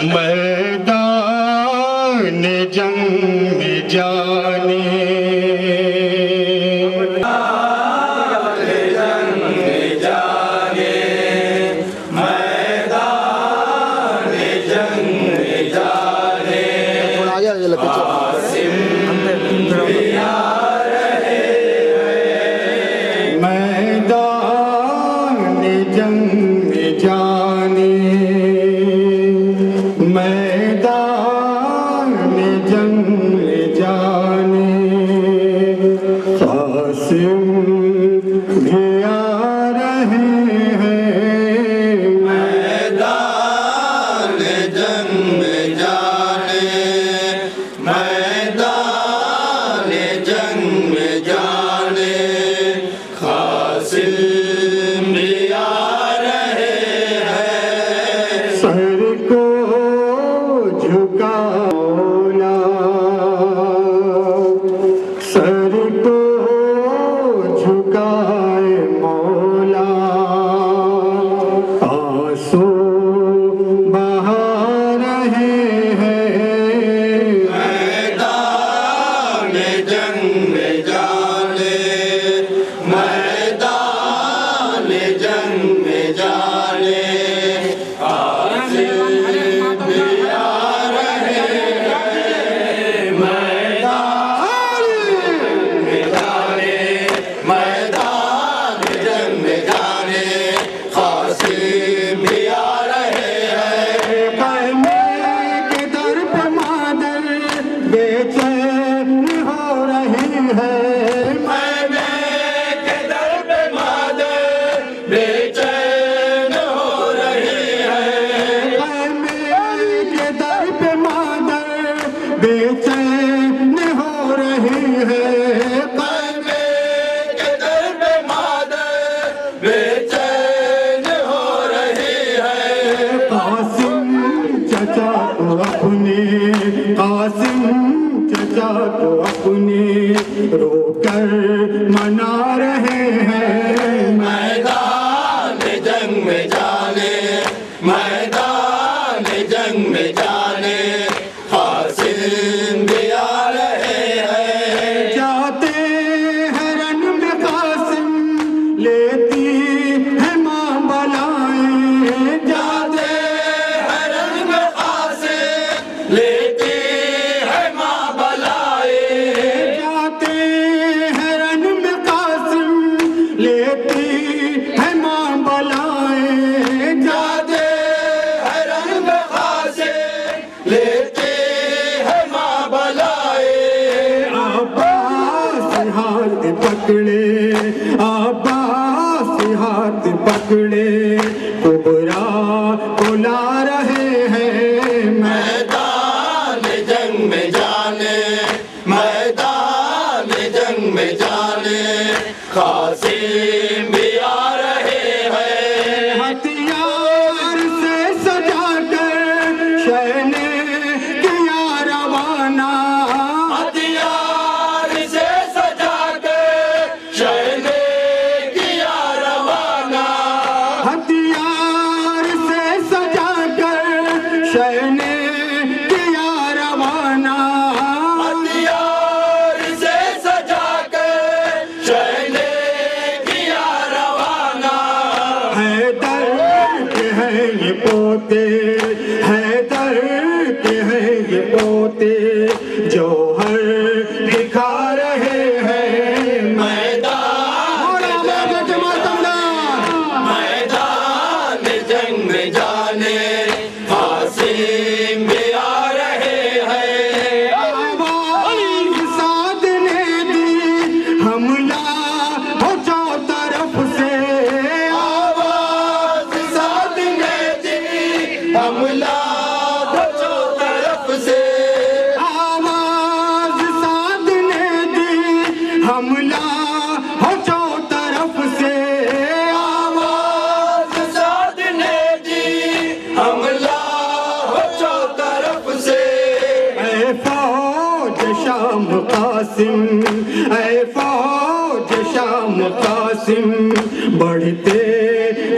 میدان جنگ میں جانے بڑھتے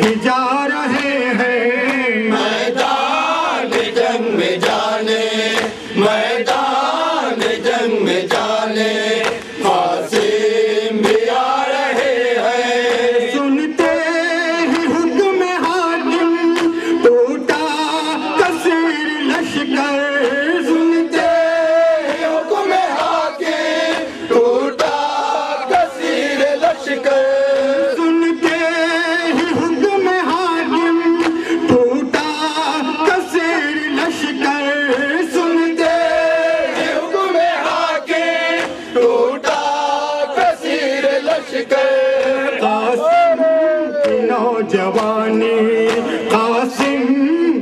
ہی جا رہے ہیں میدان جنگ میں جانے میدان جنگ میں جانے قاسم بھی آ رہے ہیں سنتے ہی حکم حاکم ٹوٹا کثیر لشکر سنتے ہی حکم حاکم ٹوٹا کثیر لشکر سنتے ہی حکم حاکم ٹوٹا کثیر لشکر سنتے ہی حکم حاکم ٹوٹا کثیر لشکر قاسم کی نوجوانی قاسم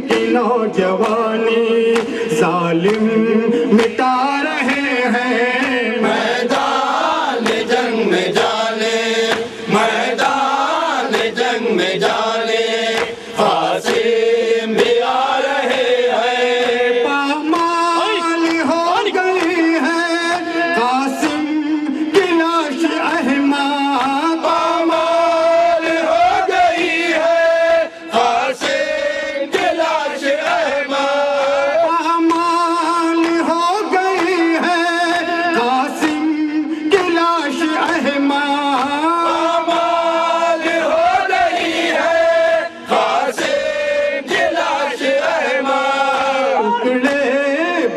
کی نوجوانی ظالم مٹا رہے ہیں میدان جنگ میں جانے میدان جنگ میں جانے قاسم بھی آ رہے ہیں پامال ہو گئی ہے قاسم کی لاش احمد پامال ہو گئی ہے قاسم کی لاش احمد پامال ہو گئی ہے قاسم کی لاش احمد پامال ہو گئی ہے قاسم کی لاش احمد ٹکڑے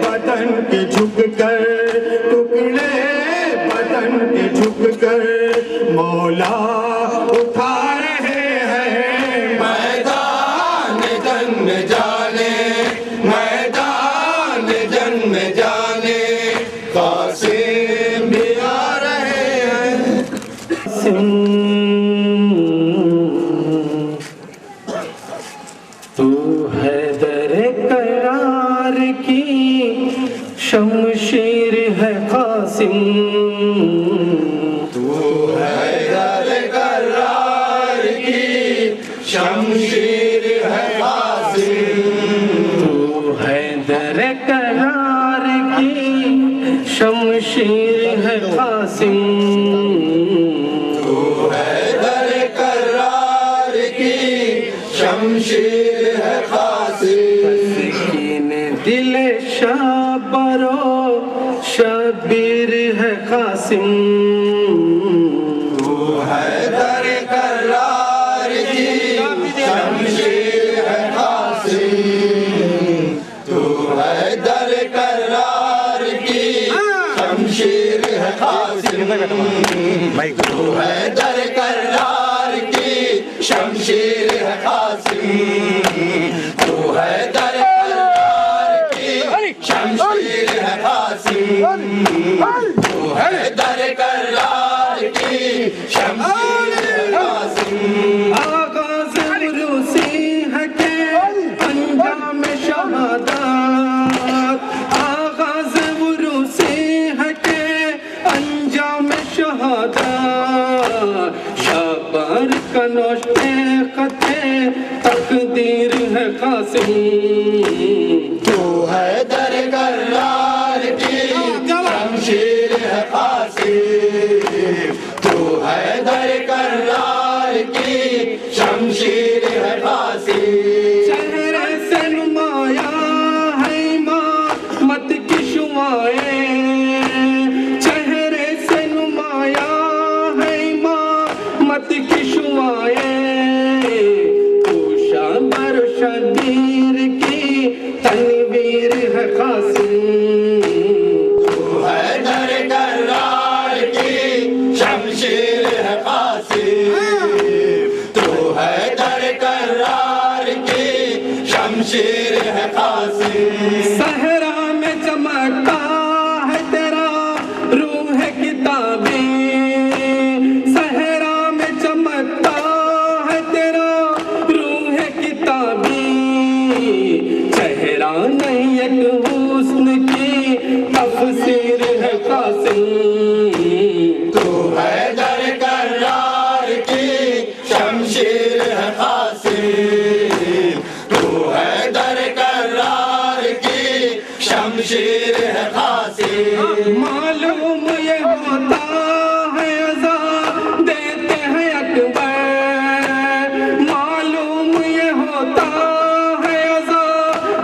بدن کے جھک کر ٹکڑے بدن کے جھک کر مولا اٹھا رہے ہیں میدان جنگ میں جانے میدان جنگ میں جانے قاسم بھی آ رہے ہیں تو حیدر قرار کی شمشیر ہے قاسم تو حیدر قرار کی شمشیر ہے قاسم تو حیدر قرار کی شمشیر ہے قاسم تو حیدر قرار کی شمشیر ہے قاسم سکین دل شابرو شبیر ہے قاسم تو حیدر قرار کی شمشیر ہے قاسم تو حیدر قرار کی شمشیر ہے قاسم تو حیدر قرار کی شمشیر ہے قاسم تو حیدر قرار کی شمشیر ہے قاسم تو حیدر قرار کی شمشیر ہے قاسم آغاز روسی ہے کہ انجام شہادت آغاز روسی ہے کہ انجام شہادت شابر کا نوشتے خطے تقدیر ہے قاسم تو حیدر قرار کی شمشیر ہے قاسم تو حیدر قرار کی شمشیر ہے قاسم چہرے سے نمایاں ہے امامت کی شعائیں چہرے سے نمایاں ہے امامت کی شعائیں پوشا بر شبیر کی تنویر ہے قاسم تو حیدر قرار کی شمشیر ہے قاسم تو حیدر قرار کی شمشیر ہے قاسم صحرا میں چمکتا ہے تیرا روح کتابیں صحرا میں چمکتا ہے تیرا روح کتابیں چہرہ نہیں ایک حسن کی تفسیر ہے قاسم تو حیدر قرار کی شمشیر ہے قاسم تو حیدر قرار کی شمشیر ہے قاسم معلوم یہ ہوتا ہے عزا دیتے ہیں اکبر معلوم یہ ہوتا ہے عزا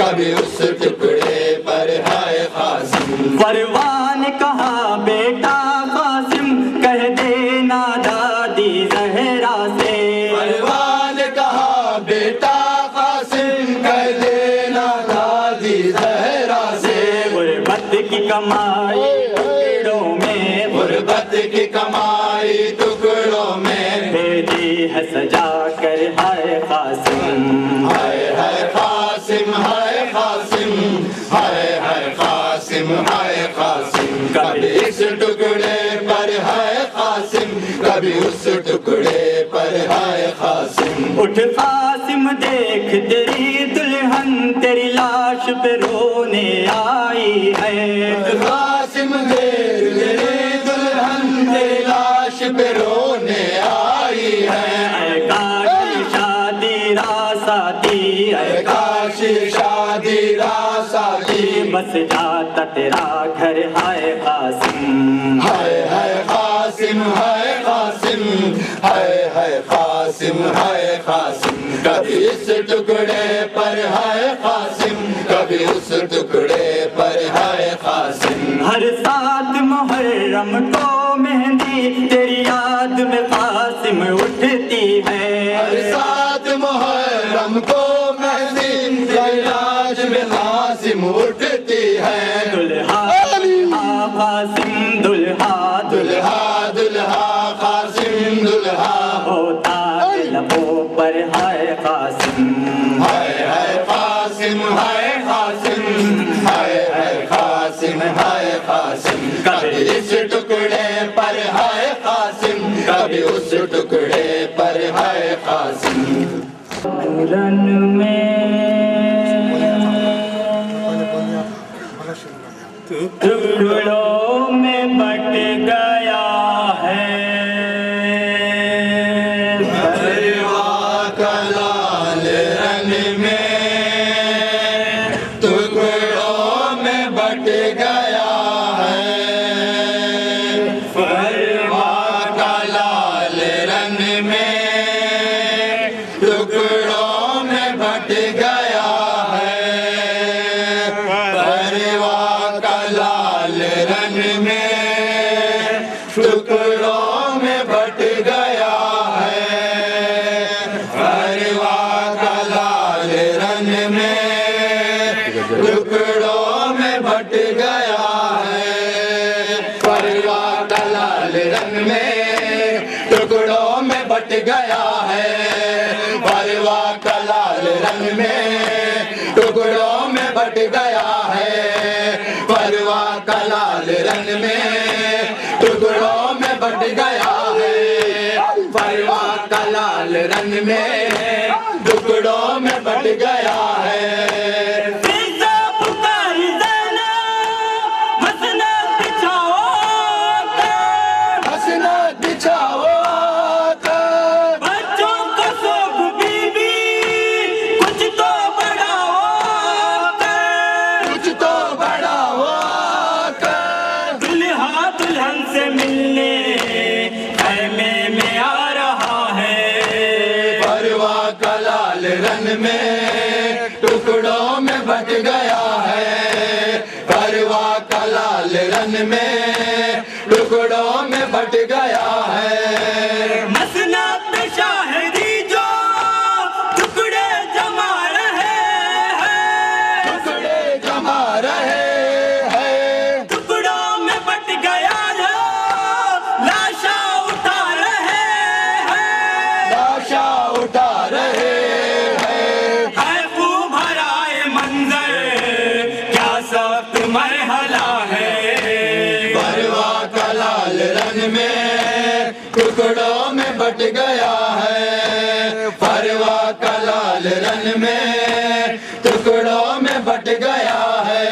کبھی اس ٹکڑے پر ہے قاسم. پروان کہا بیٹا قاسم کہہ دینا دادی زہرا سے. پروان کہا بیٹا قاسم کہہ دینا دادی زہرا سے. غربت کی کمائی ٹکڑوں میں غربت کی کمائی ٹکڑوں میں بھیجی ہے سجا کر ہائے قاسم. ہائے قاسم ہائے قاسم ہائے قاسم ہائے قاسم. کبھی اس ٹکڑے پر ہے قاسم کبھی اس ٹکڑے پر ہے قاسم. اٹھ قاسم دیکھ تیری دلہن تیری لاش پہ رونے آئی ہے. قاسم دیر تیری دلہن تیری لاش پہ رونے آئی ہے. اے کاشی شادی راساتی اے کاشی شادی راساتی بس جاتا تیرا گھر ہائے قاسم. ہائے قاسم ہائے قاسم ہائے قاسم ہائے قاسم. کبھی اس ٹکڑے پر ہے قاسم کبھی اس ٹکڑے پر ہے قاسم. ہر سات محرم کو مہندی تیری یاد میں قاسم اٹھتی ہے. ہر سات محرم کو مہندی تیری یاد میں قاسم اٹھتی ہے. دلہا دلہا قاسم دلہا دلہا دلہا قاسم دلہا ہوتا ہے لبوں پر ہائے قاسم. ہائے قاسم ہائے قاسم ہائے قاسم ہائے قاسم. کبھی اس ٹکڑے پر ہے قاسم کبھی اس ٹکڑے پر ہے قاسم. رن میں ٹکڑوں میں بٹ گیا ہے پرواہ کا لال رن میں ٹکڑوں میں بٹ گیا ہے. پرواہ کا لال رن میں ٹکڑوں میں بٹ گیا ہے. پرواہ کا لال رن میں ٹکڑوں میں بٹ گیا ہے. پرواہ کا لال رن میں ٹکڑوں میں بٹ گیا ہے. پرواہ کا لال رن میں ٹکڑوں میں بٹ گیا ہے. پرواہ کا لال رن میں ٹکڑوں میں بٹ گیا ہے. پرواہ کا لال رن میں ٹکڑوں میں بٹ گیا ہے. پرواہ کا لال رن میں ٹکڑوں میں بٹ گیا ہے. رن میں ٹکڑوں میں بٹ گیا ہے. پرواہ کا لال رن میں ٹکڑوں میں بٹ گیا ہے. مسنا پہ شاہدی جو ٹکڑے جما رہے ہیں ٹکڑے جما رہے ہیں. ٹکڑوں میں بٹ گیا جو لاشا اٹھا رہے ہیں لاشا اٹھا رہے مرحلہ ہے. پرواہ کا لال رن میں ٹکڑوں میں بٹ گیا ہے. پرواہ کا لال رن میں ٹکڑوں میں بٹ گیا ہے.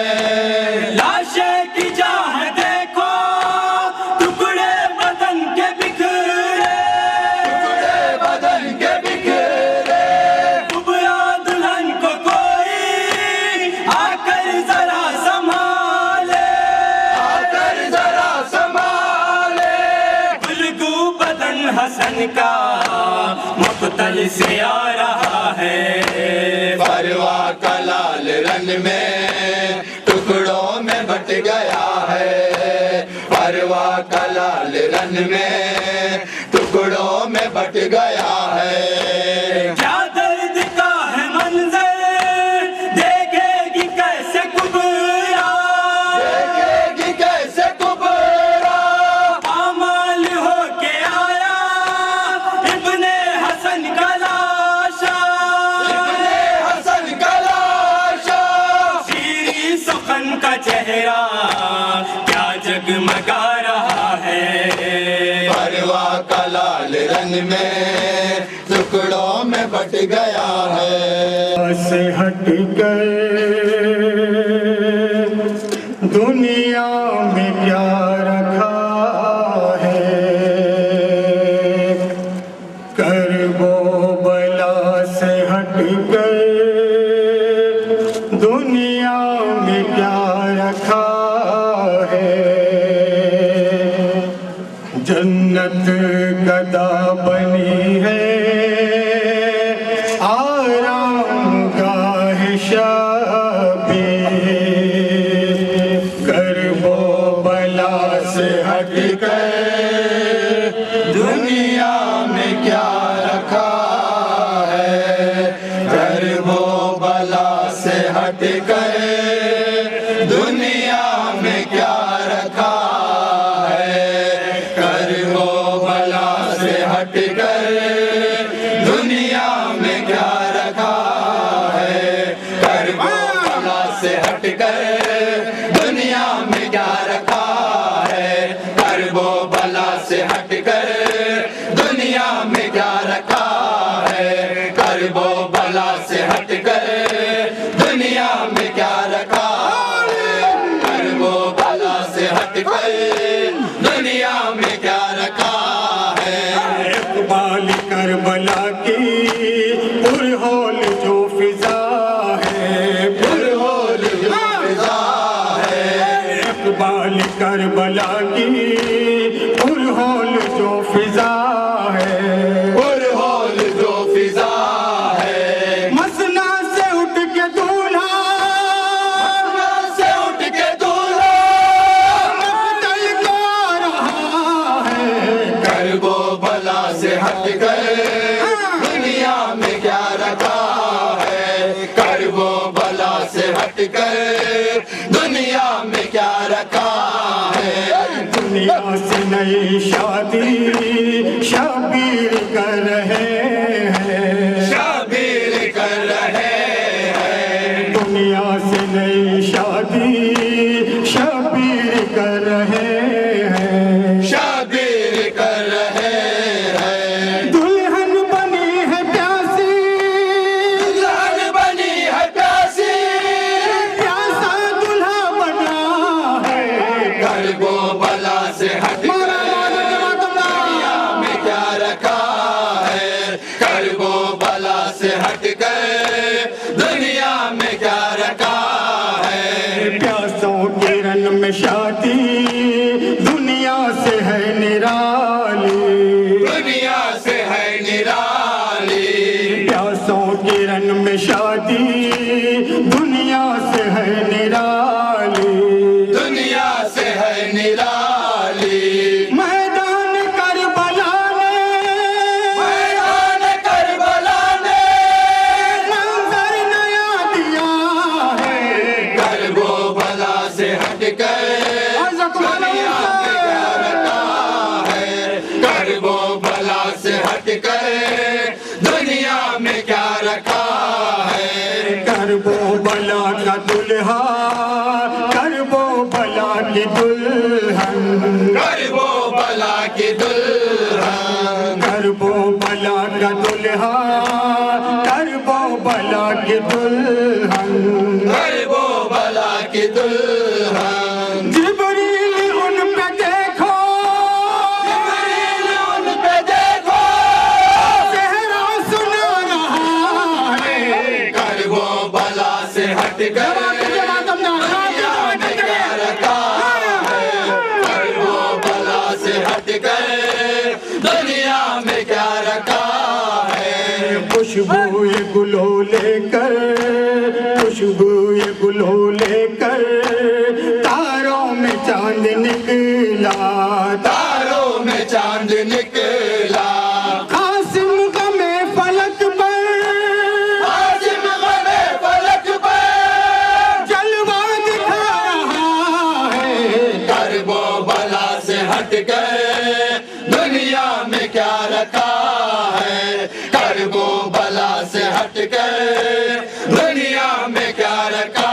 لاشیں کی جاہ دیکھو ٹکڑے بدن کے بکھرے ٹکڑے بدن کے بکھرے. کبرا دلہن کو کوئی آ کر ذرا سنبھالے حسن کا مقتل سے آ رہا ہے. پرواہ کا لال لال رن میں ٹکڑوں میں بٹ گیا ہے، پروا کا لال رن میں ٹکڑوں میں بٹ گیا ہے۔ کیا درد کا ہے منظر دیکھے گی کیسے کبرا، دیکھے گی کیسے کبرا، پامال ہو کے آیا ابن حسن کا لاشا، ابن حسن کا لاشا، شیریں سخن کا چہرہ کیا جگمگا رہا ہے، پروا کا لال رن میں ٹکڑوں میں بٹ گیا ہے۔ سے ہٹ کر دنیا میں کیا رکھا ہے، کرب و بلا سے ہٹ کر دنیا میں کیا رکھا ہے، جنت گدا بنی ہے آرام گاہ شبی، کرب و بلا سے ہٹ کر دنیا میں کیا رکھا ہے، کرب و بلا سے ہٹ کر دنیا میں کیا رکھا ہے، کرب و بلا سے ہٹ کر دنیا میں کیا رکھا ہے، کرب و بلا سے ہٹ کر دنیا میں کیا رکھا ہے، کرب و بلا سے ہٹ کر دنیا میں کیا رکھا ہے، کرب و بلا سے ہٹ کر دنیا میں کیا رکھا ہے، کرب و بلا سے ہٹ کر دنیا میں کیا رکھا ہے۔ اقبال کربلا کی پرہول جو فضا ہے، پرہول جو فضا ہے، اقبال کربلا کی پرہول جو فضا ہے، پرہول جو فضا ہے، مسنا سے اٹھ کے دولہا سے اٹھ کے دولہا مقتل کو آ رہا ہے، کرب و بلا سے ہٹ کر دنیا میں کیا رکھا ہے، کرب و بلا سے ہٹ کر دنیا میں کیا رکھا ہے، دنیا سے نئی شادی شبیر کر رہے ہیں، شبیر کر رہے ہیں، دنیا سے نئی شادی شبیر کر رہے ہیں، شبیر کر رہے ہیں، دلہن بنی ہے پیاسی، دلہن بنی ہے پیاسی، پیاسا دلہا بنا ہے، کرب و بلا سے ہٹ کر دنیا میں کیا رکھا ہے، کرب و بلا سے ہٹ کر دنیا میں کیا رکھا ہے، پیاسوں کے رن میں شادی دنیا سے ہے نرالی، دنیا سے ہے نرالی، پیاسوں کے رن میں شادی دنیا سے ہے نرالی، دنیا سے ہے نرالی، میدان کربلا نے میدان کربلا نے منظر نیا دیا ہے، کرب و بلا سے ہٹ کر دنیا میں کیا رکھا ہے، کرب و بلا سے ہٹ کر دنیا میں کیا رکھا ہے، کرب و بلا کا دلہا کرب و بلا کی دلہن، کرب و بلا کی دلہن، کرب و بلا کا دلہا کرب و بلا کی دلہن، کرب و بلا کی دلہن، جبریل ان پہ دیکھو جبریل ان پہ دیکھو، چہرہ سنا رہا ہے، کرب و بلا سے ہٹ کر دنیا میں کیا رکھا ہے، کرب و بلا سے ہٹ کر دنیا میں کیا رکھا ہے، خوشبو گلو لے کر خوشبو یہ گلو لے کر تاروں میں چاند نکلا تاروں میں چاند نکلا قاسم غم فلک پر قاسم غم فلک پر جلوہ دکھا رہا ہے کرب و بلا سے ہٹ کر دنیا میں کیا رکھا ہے کرب و بلا سے ہٹ کر دنیا میں کیا رکھا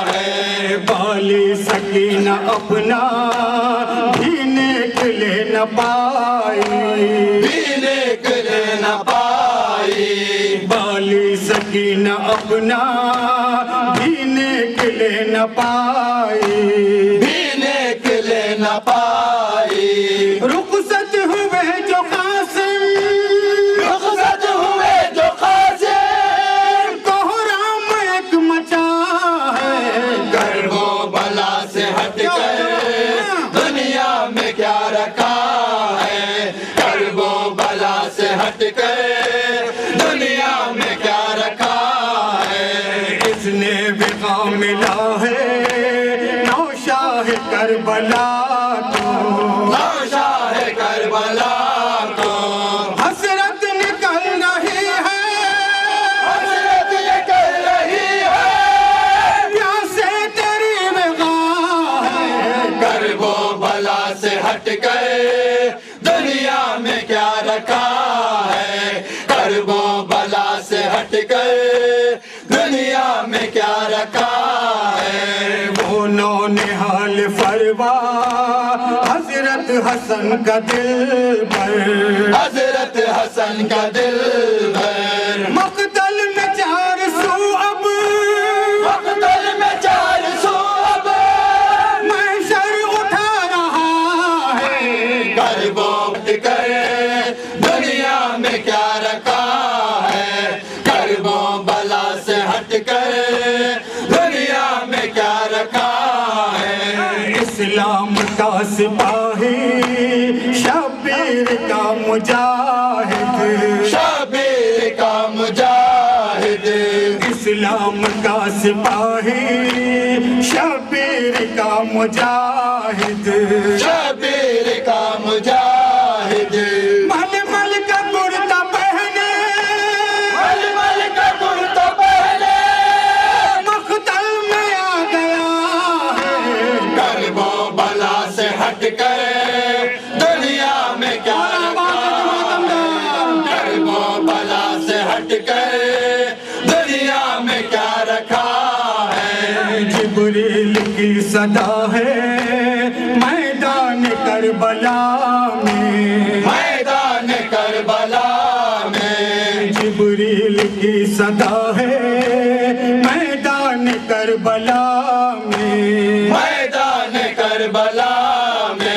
ہے بالی سکینہ اپنا بھینے کے لے نہ پائی پینے کے لے نہ پائی بالی سکینہ اپنا بھینے کے لے نہ پائی پینے کے لے نہ پائی رخصت ہوئے جو قاسم رخصت ہوئے جو قاسم کوہرام ایک مچا ہے کرب و بلا سے ہٹ کر دنیا میں کیا رکھا ہے کرب و بلا سے ہٹ کر دنیا میں کیا رکھا ہے اس نے بقا ملا ہے نوشاہ کربلا کو شاہ کربلا کو حسرت نکل رہی ہے حسرت یہ کر رہی ہے پیاسے تیری بقا ہے کرب و بلا سے ہٹ کر دنیا میں کیا رکھا ہے کرب و بلا سے ہٹ کر دنیا میں کیا رکھا ہے وہ نونہال فروا حضرت حسن کا دل پر حضرت حسن کا دل بھر مقتل میں چار سو اب مقتل میں 400 اب محشر اٹھا رہا ہے کرب و ہٹ کر دنیا میں کیا رکھا ہے کرب و بلا سے ہٹ کر دنیا میں کیا رکھا ہے اسلام کا سپاہی شبیر کا مجاہد شبیر کا مجاہد اسلام کا سپاہی شبیر کا مجاہد شبیر کا مجاہد مل مل کا کرتا پہنے مل مل کا کرتا پہنے مقتل میں آ گیا ہے کرب و بلا سے ہٹ کر دنیا میں کیا رکھا ہے کرب و بلا سے ہٹ کر دنیا میں کیا رکھا ہے جبریل کی صدا ہے میدان کربلا میں میدان کربلا میں جبریل کی صدا ہے میدان کربلا میں میدان کربلا میں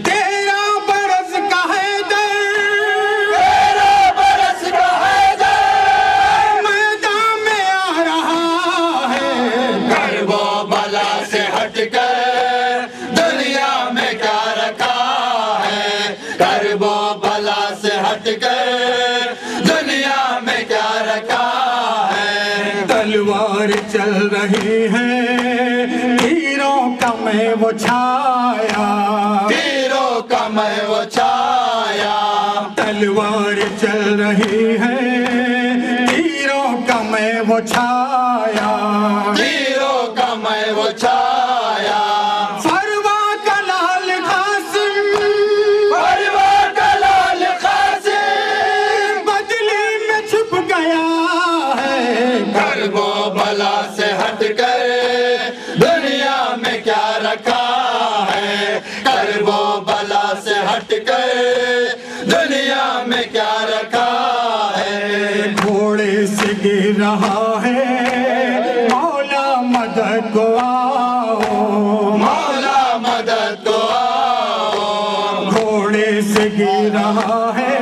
13 برس کا حیدر 13 برس کا حیدر میدان میں آ رہا ہے کرب و بلا سے ہٹ کر دنیا میں کیا رکھا ہے کرب و بلا سے ہٹ کر دنیا میں کیا رکھا ہے تلوار چل رہی ہے تیروں کا میں وہ چھایا تیروں کا میں وہ چھایا تلوار چل رہی ہے تیروں کا میں وہ چھایا تیروں کا میں وہ چھایا فروا کا لال قاسم پروا کا لال قاسم بدلی میں چھپ گیا ہے کرب و بلا سے ہٹ کر دنیا میں کیا رکھا ہے کرب و بلا سے ہٹ کر دنیا میں کیا رکھا ہے گھوڑے سے گر رہا ہے مولا مدد کو آؤ مولا مدد کو آؤ گھوڑے سے گر رہا ہے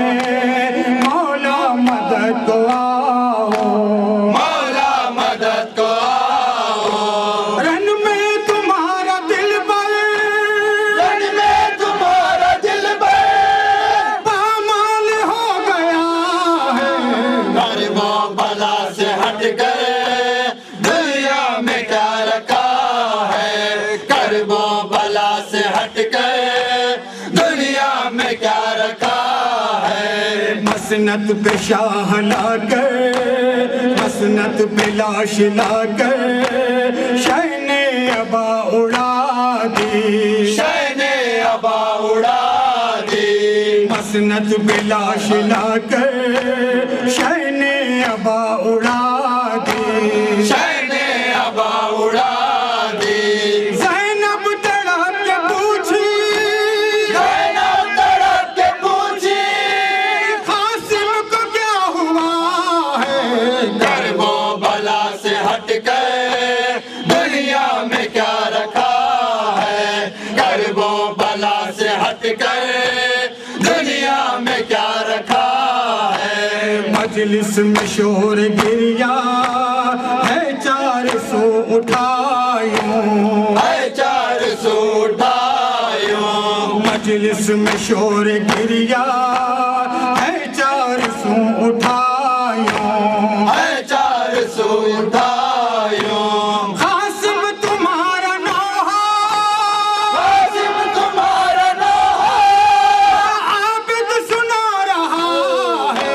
مولا مدد کو آؤ مولا مدد کو آؤ رن میں تمہارا دل بر رن میں تمہارا دل بر پامال ہو گیا ہے کرب و بلا میں کیا رکھا ہے، کرب و بلا سے ہٹ کر دنیا میں کیا رکھا ہے۔ مسند پہ شاہ لا کر، مسند پہ لاش لا کر شہن ابا اڑا دی، شہن ابا اڑا دی، مسند پہ لاش لا کر شہن ابا اڑا دی، شہن ابا اڑا دی۔ زینب تڑپ کے پوچھی، زینب تڑپ کے پوچھی، قاسم کو کیا ہوا ہے، کرب و بلا سے ہٹ کر دنیا میں کیا رکھا ہے، کرب و بلا سے ہٹ کر دنیا میں کیا رکھا ہے۔ مجلس میں شور گریا ہے 400 اٹھائیوں، اے 400 اٹھائیوں، مجلس میں شور گریا ہے 400 اٹھائیوں، اے 400 اٹھائیوں، قاسم تمہارا نوحہ، قاسم تمہارا نوحہ، عابد سنا رہا ہے،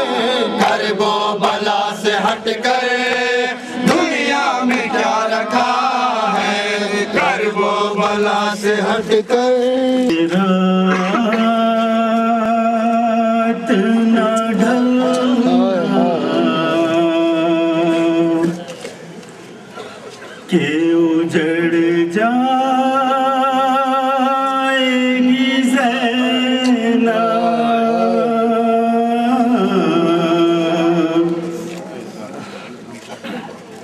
کرب و بلا سے ہٹ کر دنیا میں کیا رکھا ہے، کرب و بلا سے ہٹ کر۔ رات نہ ڈھلنا کہ اجڑ جائے گی زینب،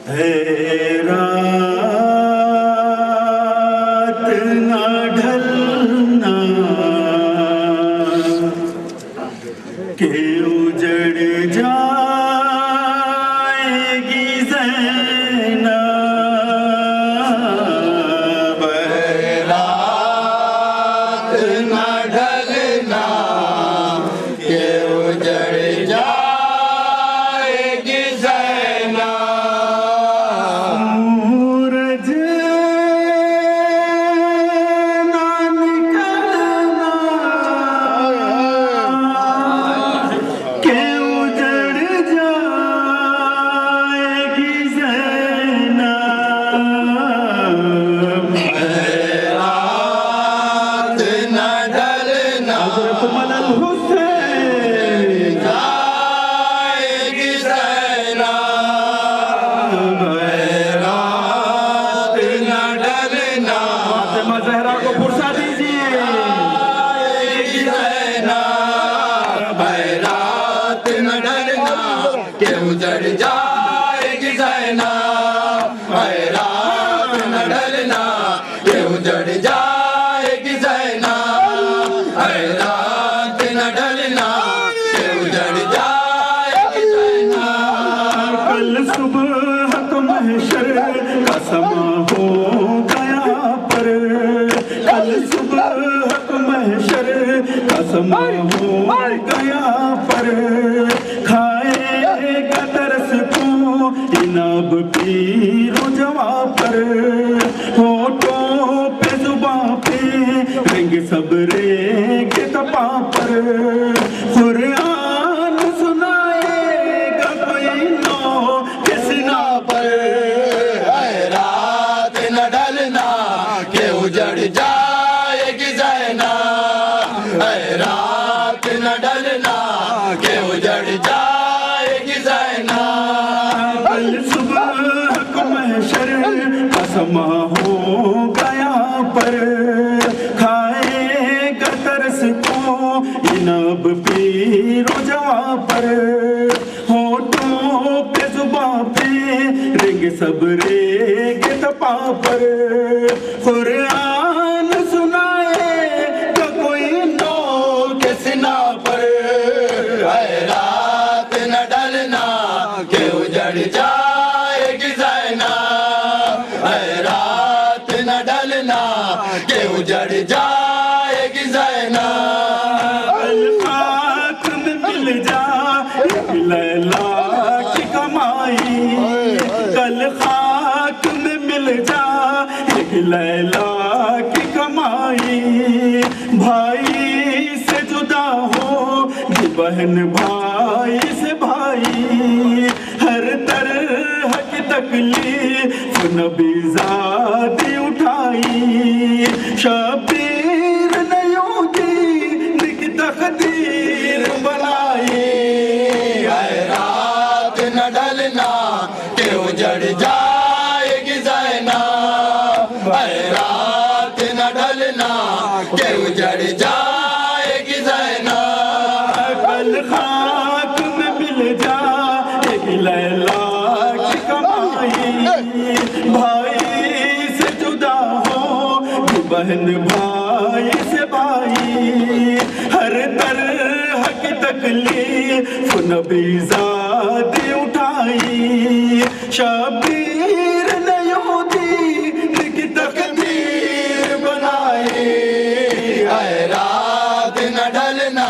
اے رات نہ ڈھلنا کہ اجڑ جائے گی زینب، رات نہ ڈھلنا کہ اجڑ جائے گی زینب، سورج نہ نکلنا کہ اجڑ جائے گی زینب، رات نہ ڈھلنا حسین جائے گی زینب، رات نہ ڈھلنا فاطمہ زہرا کو فرصت دیجیے، جائے گی زینب، رات نہ ڈھلنا کہ اجڑ جائے گی زینب، رات نہ ڈھلنا کہ اجڑ جائے گی زینب، رات نہ ڈھلنا کہ اجڑ جائے گی زینب۔ کل صبح تو محشر کا سما ہو گیا پر، کل صبح تو محشر کا سما ہو گیا پر، کھائے گا ترس کو عناب پیر و جواں پر، ہونٹوں پہ زباں پہ رنگ صبرے کے تپاں پر، قرآن سنائے گا کوئی نو کسنا پر، رات نہ ڈھلنا کہ اجڑ جائے گی زینب، رات نہ ڈھلنا کہ اجڑ جائے گی زینب، کل صبح کو محشر کا سما ہو گیا پر، کھائے گا ترس کو عناب پیر و جواں پر، ہونٹوں پہ زباں پہ رنگ صبرے کے تپاں پر، قرآن سنائے گا کوئی نو کے سنا پر، رات نہ ڈھلنا کہ اجڑ جائے گی زینب، رات نہ ڈھلنا کہ اجڑ جائے گی زینب، الخاک میں مل جائے لیلا کی کمائی، کل خاک میں مل جا ایک لیلا کی کمائی بھائی سے جدا ہو یہ بہن بھائی سے بھائی ہر طرح کی تکلیف نبی ذاتی اٹھائی شبیر نے یوں دین کی تقدیر بنائی اے رات نہ ڈلنا کہ اجڑ جائے گی زینب اے رات نہ ڈلنا کہ اجڑ جائے گی زینب کل خاک میں مل جا ایک لیلا کی کمائی بھائی سے جدا ہو بہن بھائی سے بھائی ہر طرح کی تکلیف نبی ذاتی اٹھائی شبیر نے یوں دین کی تقدیر بنائی اے رات نہ ڈلنا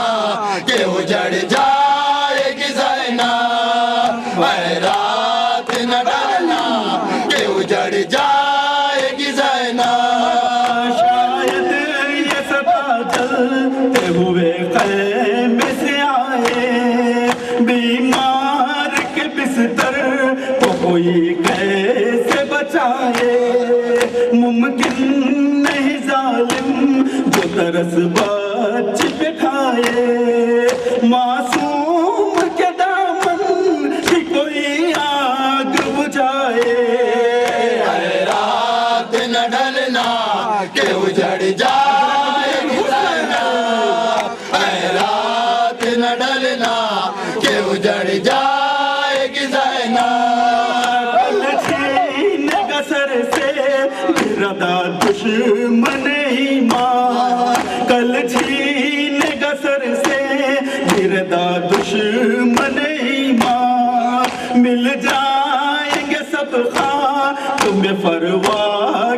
کہ اجڑ جائے گی زینب اے رات نہ ڈلنا کہ اجڑ جائے گی زینب شاید یہ سدا چلتے ہوئے خیمے سے آئے بیمار کے بستر کو کوئی کیسے بچائے ممکن نہیں ظالم جو ترس بچ پہ کھائے معصوم کے دامن کی کوئی آگ بجھائے اے رات نہ ڈلنا کہ اجڑ جائے گی زینب اے رات نہ ڈلنا کہ اجڑ جائے گی زینب کل چھینے گا سر سے گردا دشمن ایمان کل چھینے گا سر سے گردا دشمن ایمان مل جائیں گے سب خواہ تمہیں فروا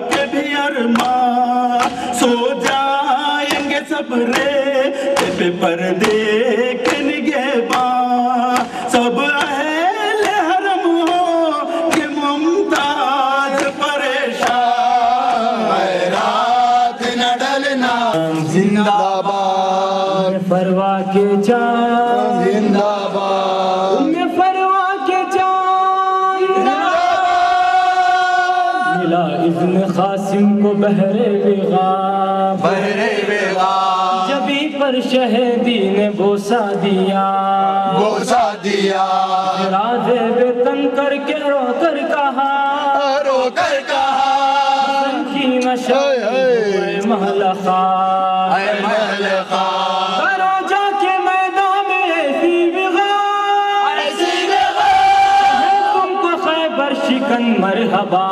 کے بھی ارمان سو جائیں گے سب ریت پہ پردے کے نگہباں سب اہل حرم ہو کہ ممتاز پریشان اے رات نہ ڈلنا زندہ باد فروا کے جان زندہ باد فروا کے جان ملا ابن قاسم کو بحر بغا بحر بغا جبی پر شہیدی نے بوسا دیا بوسا دیا راز بے تن کر کے رو کر کہا رو کر کہا کی نشہ اے محل خواہ اے محل خواہ کرو جا کے میدان میں ایسی بغا ایسی بغا تم کو خیبر شکن مرحبا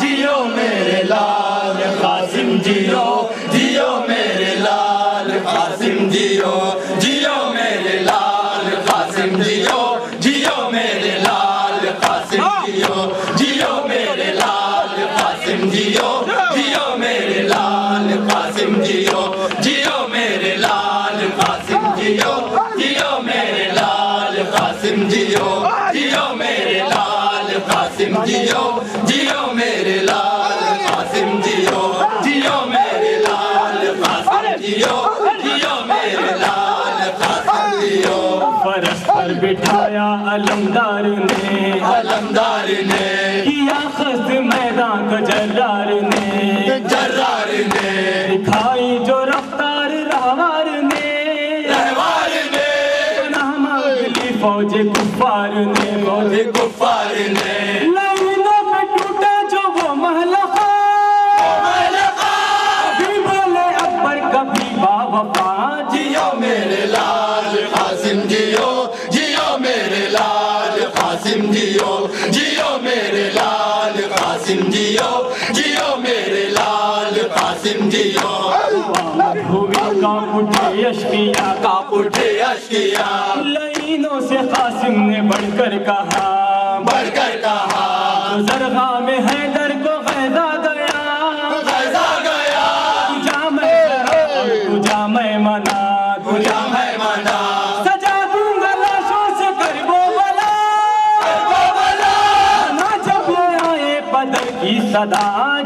جیو میرے لال قاسم جیو جیو میرے لال قاسم جیو جیو میرے لال قاسم جیو جیو میرے لال قاسم جیو جیو میرے لال قاسم جیو جیو میرے لال قاسم جیو جیو میرے لال قاسم جیو جیو میرے لال قاسم جیو جیو میرے لال قاسم جیو جیو میرے لال قاسم جیو جیو میرے لال قاسم جیو جیو میرے لال قاسم جیو فرش پر بٹھایا علمدار نے علمدار نے کیا خست میدان کو جرار نے جرار نے دکھائی جو رفتار رہوار نے رہوار نے پناہ مانگلی فوج کفار نے فوج کفار نے لائنوں پہ ٹوٹا جو وہ محلقہ کبھی بولے اکبر کبھی باوفا جیو میرے لال قاسم جیو جیو میرے لال قاسم جیو جیو میرے لال قاسم جیو جیو میرے لال قاسم جیو ہوئی کانپ اٹھے اشکیا کانپ اٹھے اشکیا لائنوں سے قاسم نے بڑھ کر کہا بڑھ کر کہا زرغا میں حیدر کو غیظہ گیا غیظہ گیا تجھا میں تجھا میں منا تجھا میں منا سجا دوں گا لاشوں سے کربو بلا کربو بلا نہ جب آئے بدر کی صدا